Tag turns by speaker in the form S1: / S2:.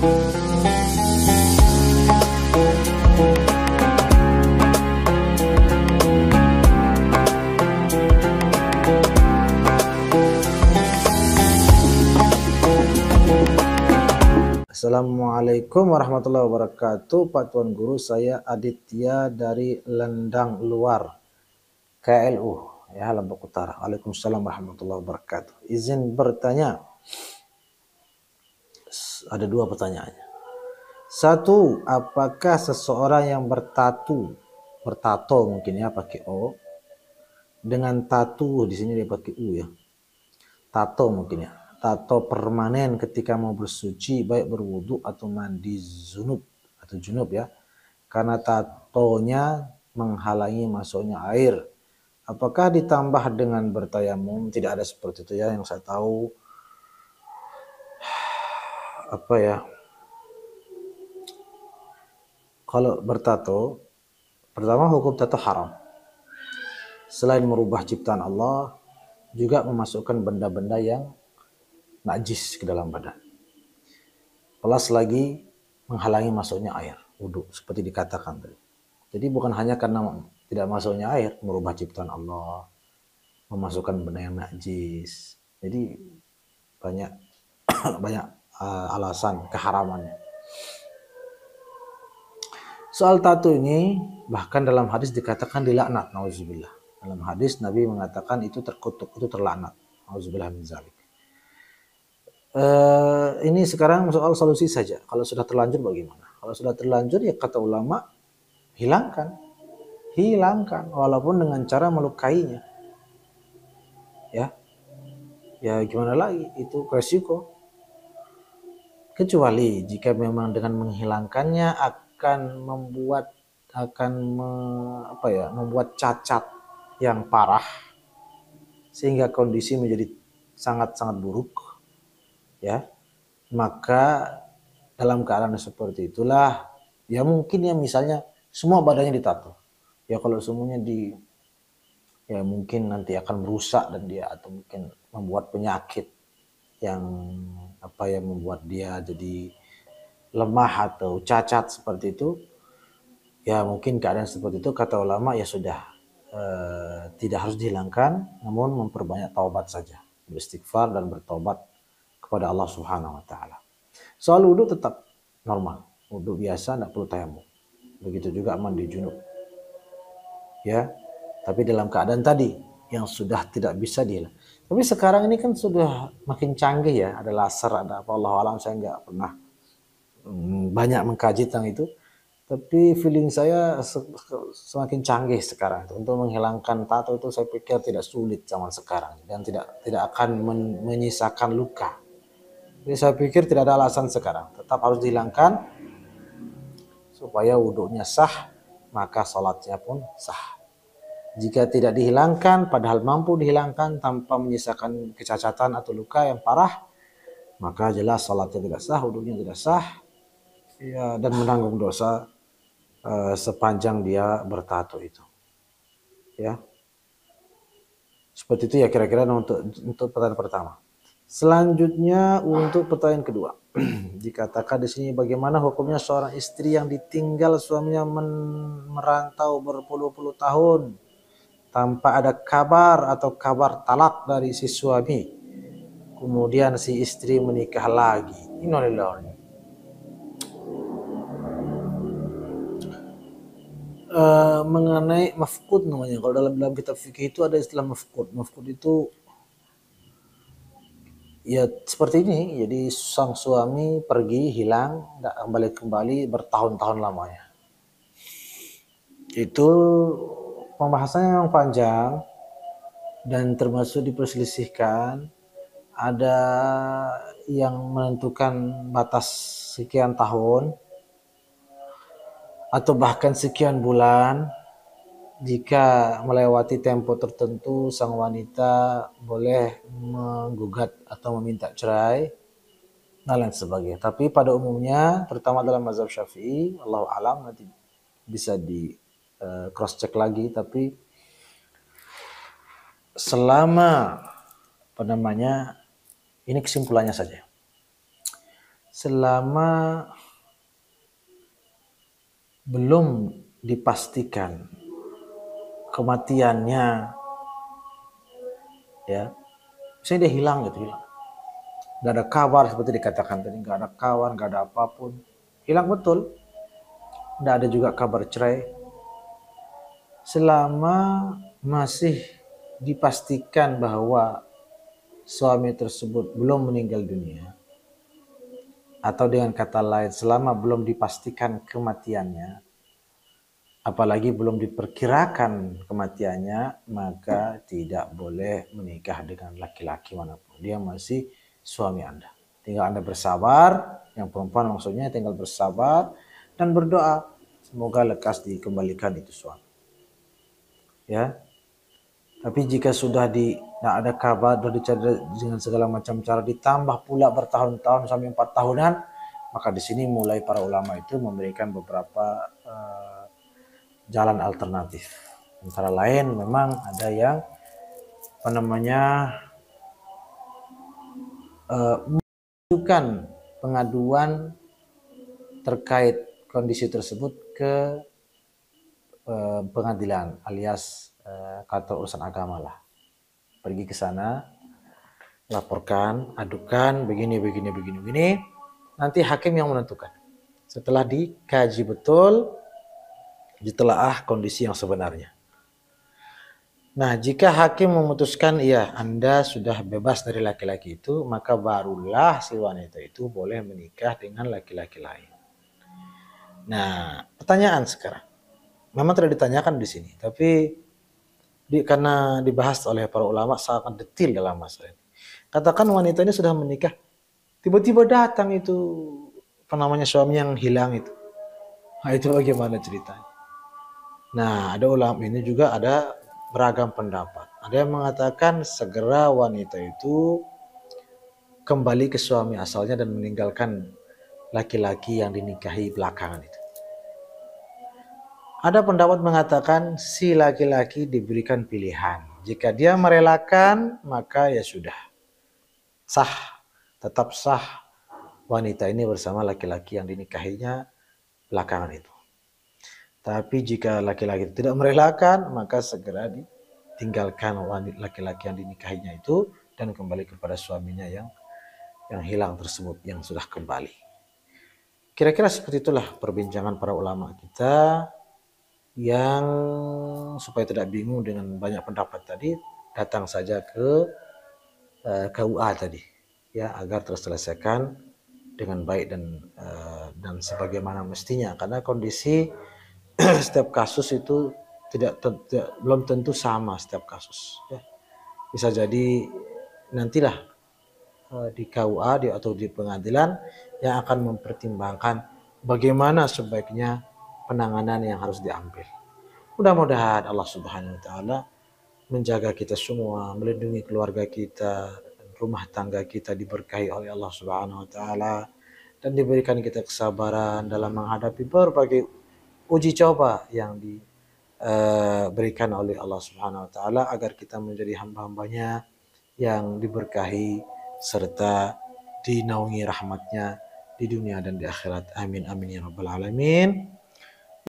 S1: Assalamualaikum warahmatullahi wabarakatuh. Pak Tuan Guru, saya Aditya dari Lendang Luar, KLU, ya, Lombok Utara. Waalaikumsalam warahmatullahi wabarakatuh. Izin bertanya, ada dua pertanyaannya. Satu, apakah seseorang yang bertato mungkin ya pakai O, dengan tato di sini dia pakai U ya, tato mungkin ya, tato permanen ketika mau bersuci, baik berwudu atau mandi junub ya, karena tatonya menghalangi masuknya air. Apakah ditambah dengan bertayamum? Tidak ada seperti itu ya, yang saya tahu apa ya, kalau bertato, pertama hukum tato haram. Selain merubah ciptaan Allah, juga memasukkan benda-benda yang najis ke dalam badan. Plus lagi menghalangi masuknya air wudu seperti dikatakan tadi. Jadi bukan hanya karena tidak masuknya air, merubah ciptaan Allah, memasukkan benda yang najis. Jadi banyak banyak alasan keharamannya. Soal tato ini bahkan dalam hadis dikatakan dilaknat, nauzubillah. Dalam hadis Nabi mengatakan itu terkutuk, itu terlaknat. Nauzubillah min zalik. Ini sekarang soal solusi saja. Kalau sudah terlanjur bagaimana? Kalau sudah terlanjur ya kata ulama hilangkan walaupun dengan cara melukainya. Ya gimana lagi, itu resiko. Kecuali jika memang dengan menghilangkannya akan membuat cacat yang parah sehingga kondisi menjadi sangat-sangat buruk, ya, maka dalam keadaan seperti itulah ya mungkin ya misalnya semua badannya ditato. Ya kalau semuanya ya mungkin nanti akan merusak dan dia atau mungkin membuat penyakit yang membuat dia jadi lemah atau cacat seperti itu. Ya mungkin keadaan seperti itu kata ulama ya sudah tidak harus dihilangkan, namun memperbanyak taubat saja, beristighfar dan bertobat kepada Allah Subhanahu wa taala. Soal wudu tetap normal, wudu biasa, tidak perlu tayamum. Begitu juga mandi junub. Ya, tapi dalam keadaan tadi yang sudah tidak bisa dihilangkan. Tapi sekarang ini kan sudah makin canggih ya, ada laser, ada apa, Allah alam, saya nggak pernah banyak mengkaji tentang itu. Tapi feeling saya semakin canggih sekarang. Untuk menghilangkan tato itu saya pikir tidak sulit zaman sekarang dan tidak akan menyisakan luka. Jadi saya pikir tidak ada alasan sekarang. Tetap harus dihilangkan supaya wudhunya sah, maka sholatnya pun sah. Jika tidak dihilangkan, padahal mampu dihilangkan tanpa menyisakan kecacatan atau luka yang parah, maka jelas sholatnya tidak sah, wudhunya tidak sah, ya, dan menanggung dosa sepanjang dia bertato itu. Ya, seperti itu ya kira-kira untuk pertanyaan pertama. Selanjutnya untuk pertanyaan kedua, dikatakan di sini bagaimana hukumnya seorang istri yang ditinggal suaminya merantau berpuluh-puluh tahun tanpa ada kabar atau kabar talak dari si suami, kemudian si istri menikah lagi. Innalillahi. Mengenai mafqud namanya, kalau dalam kitab fikih itu ada istilah mafqud. Mafqud itu ya seperti ini, jadi sang suami pergi, hilang, tidak kembali bertahun-tahun lamanya. Itu pembahasannya yang panjang dan termasuk diperselisihkan. Ada yang menentukan batas sekian tahun atau bahkan sekian bulan. Jika melewati tempo tertentu, sang wanita boleh menggugat atau meminta cerai dan lain sebagainya. Tapi pada umumnya, terutama dalam mazhab Syafi'i, Allahu alam, nanti bisa di cross check lagi, tapi selama ini kesimpulannya saja. selama belum dipastikan kematiannya, ya, misalnya dia hilang gitu, hilang, nggak ada kabar seperti dikatakan tadi, nggak ada kawan, nggak ada apapun, hilang betul, nggak ada juga kabar cerai, selama masih dipastikan bahwa suami tersebut belum meninggal dunia, atau dengan kata lain selama belum dipastikan kematiannya, apalagi belum diperkirakan kematiannya, maka tidak boleh menikah dengan laki-laki manapun. Dia masih suami Anda. Tinggal Anda bersabar, yang perempuan maksudnya tinggal bersabar dan berdoa semoga lekas dikembalikan itu suami. Ya. Tapi jika sudah tidak ada kabar, sudah dicari dengan segala macam cara, ditambah pula bertahun-tahun sampai 4 tahunan, maka di sini mulai para ulama itu memberikan beberapa jalan alternatif. Antara lain memang ada yang mengajukan pengaduan terkait kondisi tersebut ke pengadilan, alias kantor urusan agama lah. Pergi ke sana, laporkan, adukan begini. Nanti hakim yang menentukan. Setelah dikaji betul, ditelaah kondisi yang sebenarnya. Nah, jika hakim memutuskan iya Anda sudah bebas dari laki-laki itu, maka barulah si wanita itu boleh menikah dengan laki-laki lain. Nah, pertanyaan sekarang. Memang tidak ditanyakan di sini, tapi karena dibahas oleh para ulama sangat detail dalam masalah ini. Katakan wanita ini sudah menikah, tiba-tiba datang itu suami yang hilang itu. Nah, itu bagaimana ceritanya? Nah, ada ulama ini juga ada beragam pendapat. Ada yang mengatakan segera wanita itu kembali ke suami asalnya dan meninggalkan laki-laki yang dinikahi belakangan itu. Ada pendapat mengatakan si laki-laki diberikan pilihan. Jika dia merelakan, maka ya sudah. Sah, tetap sah wanita ini bersama laki-laki yang dinikahinya belakangan itu. Tapi jika laki-laki tidak merelakan, maka segera ditinggalkan laki-laki yang dinikahinya itu dan kembali kepada suaminya yang hilang tersebut, yang sudah kembali. Kira-kira seperti itulah perbincangan para ulama kita, yang supaya tidak bingung dengan banyak pendapat tadi, datang saja ke KUA tadi, ya, agar terselesaikan dengan baik dan sebagaimana mestinya, karena kondisi setiap kasus itu belum tentu sama setiap kasus, ya. Bisa jadi nantilah di KUA atau di pengadilan yang akan mempertimbangkan bagaimana sebaiknya penanganan yang harus diambil. Mudah-mudahan Allah Subhanahu wa taala menjaga kita semua, melindungi keluarga kita, rumah tangga kita diberkahi oleh Allah Subhanahu wa taala, dan diberikan kita kesabaran dalam menghadapi berbagai uji coba yang diberikan oleh Allah Subhanahu wa taala, agar kita menjadi hamba-hambanya yang diberkahi serta dinaungi rahmatnya di dunia dan di akhirat. Amin amin ya rabbal alamin.